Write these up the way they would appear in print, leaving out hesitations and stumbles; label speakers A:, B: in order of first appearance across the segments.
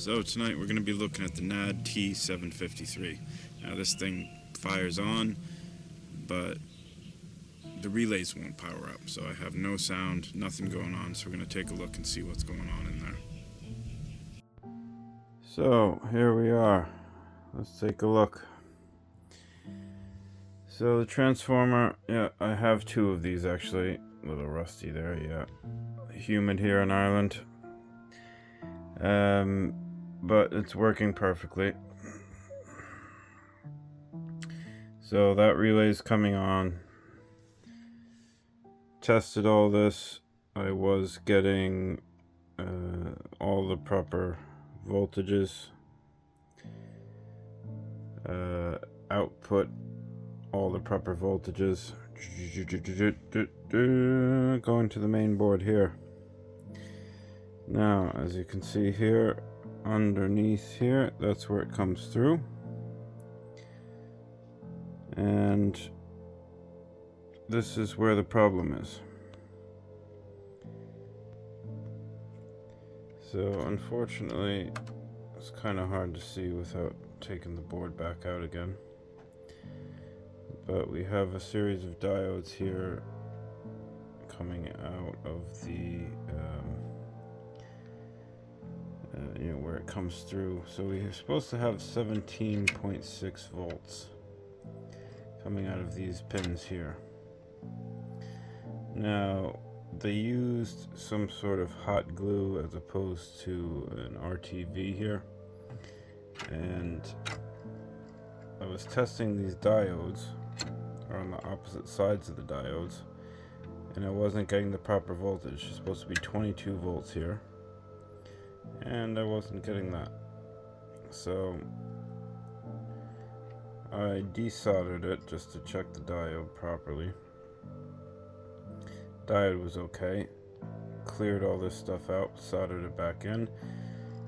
A: So tonight we're going to be looking at the NAD T753. Now this thing fires on, but the relays won't power up, so I have no sound, nothing going on, so we're going to take a look and see what's going on in there. So here we are. Let's take a look. So the transformer, yeah, I have two of these actually. A little rusty there, yeah. Humid here in Ireland. But it's working perfectly. So that relay's coming on. Tested all this. I was getting all the proper voltages. Output all the proper voltages. Going to the main board here. Now, as you can see here, underneath here, that's where it comes through. And this is where the problem is. So, unfortunately, it's kind of hard to see without taking the board back out again. But we have a series of diodes here coming out of the where it comes through. So we're supposed to have 17.6 volts coming out of these pins here. Now they used some sort of hot glue as opposed to an RTV here, and I was testing these diodes on the opposite sides of the diodes, and I wasn't getting the proper voltage. It's supposed to be 22 volts here, and I wasn't getting that. So I desoldered it just to check the diode properly. Diode was okay. Cleared all this stuff out, soldered it back in,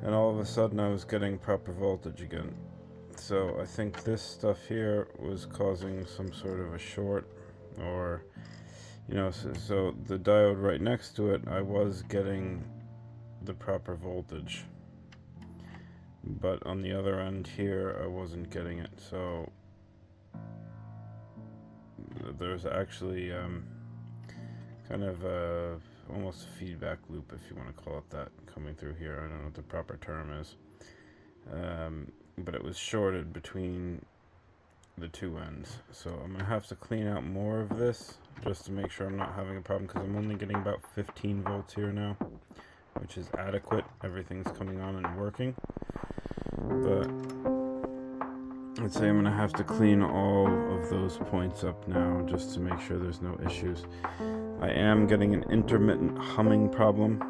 A: and all of a sudden I was getting proper voltage again. So I think this stuff here was causing some sort of a short, or so the diode right next to it, I was getting the proper voltage, but on the other end here I wasn't getting it. So there's actually kind of almost a feedback loop, if you want to call it that, coming through here. I don't know what the proper term is, but it was shorted between the two ends. So I'm gonna have to clean out more of this just to make sure I'm not having a problem, because I'm only getting about 15 volts here now, which is adequate. Everything's coming on and working, but I'd say I'm gonna have to clean all of those points up now just to make sure there's no issues. I am getting an intermittent humming problem.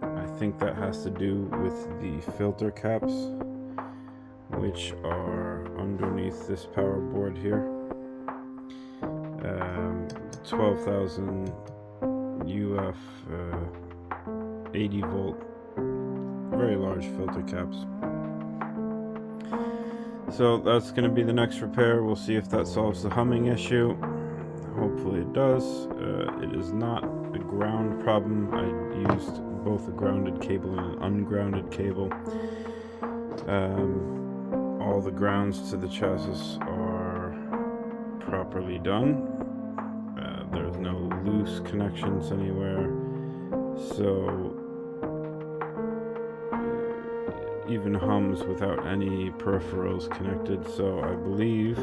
A: I think that has to do with the filter caps, which are underneath this power board here. 12,000 UF 80 volt, very large filter caps. So that's going to be the next repair. We'll see if that solves the humming issue. Hopefully it does. It is not a ground problem. I used both a grounded cable and an ungrounded cable. All the grounds to the chassis are properly done. There's no loose connections anywhere, so even hums without any peripherals connected. So I believe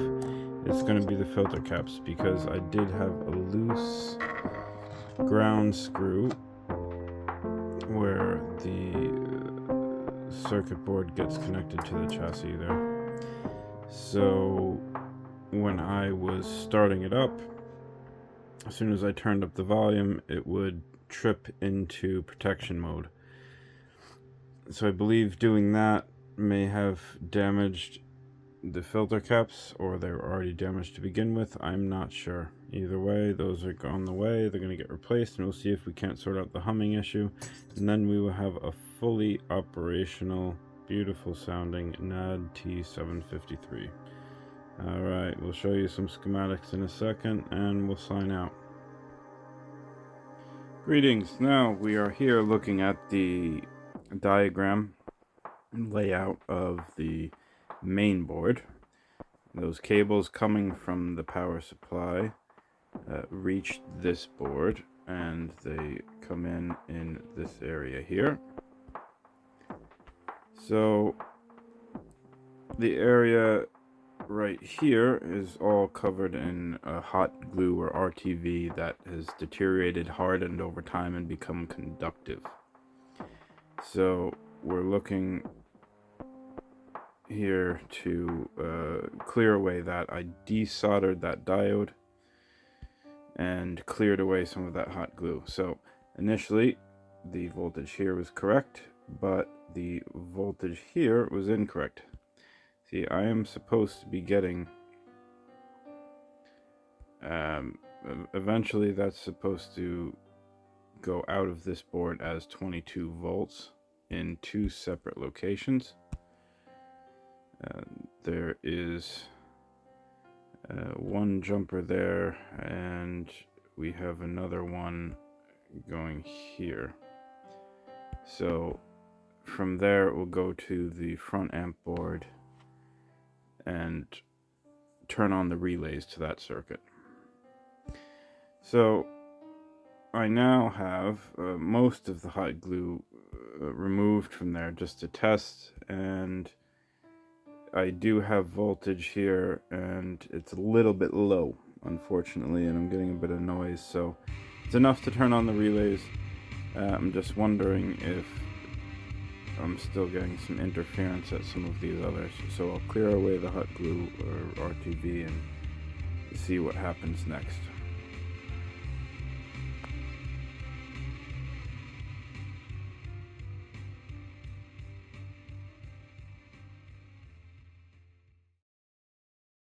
A: it's going to be the filter caps, because I did have a loose ground screw where the circuit board gets connected to the chassis there. So when I was starting it up, as soon as I turned up the volume, it would trip into protection mode. So I believe doing that may have damaged the filter caps, or they were already damaged to begin with. I'm not sure. Either way, those are on the way. They're going to get replaced, and we'll see if we can't sort out the humming issue, and then we will have a fully operational, beautiful sounding NAD T753. Alright, we'll show you some schematics in a second, and we'll sign out. Greetings. Now we are here looking at the diagram layout of the main board. Those cables coming from the power supply reach this board, and they come in this area here. So the area right here is all covered in hot glue or RTV that has deteriorated, hardened over time, and become conductive. So we're looking here to clear away that. I desoldered that diode and cleared away some of that hot glue. So initially the voltage here was correct, but the voltage here was incorrect. See, I am supposed to be getting eventually that's supposed to go out of this board as 22 volts in 2 separate locations. There is one jumper there, and we have another one going here. So from there it will go to the front amp board and turn on the relays to that circuit. So I now have most of the hot glue removed from there just to test, and I do have voltage here, and it's a little bit low, unfortunately, and I'm getting a bit of noise, so it's enough to turn on the relays. I'm just wondering if I'm still getting some interference at some of these others, so I'll clear away the hot glue or RTV and see what happens next.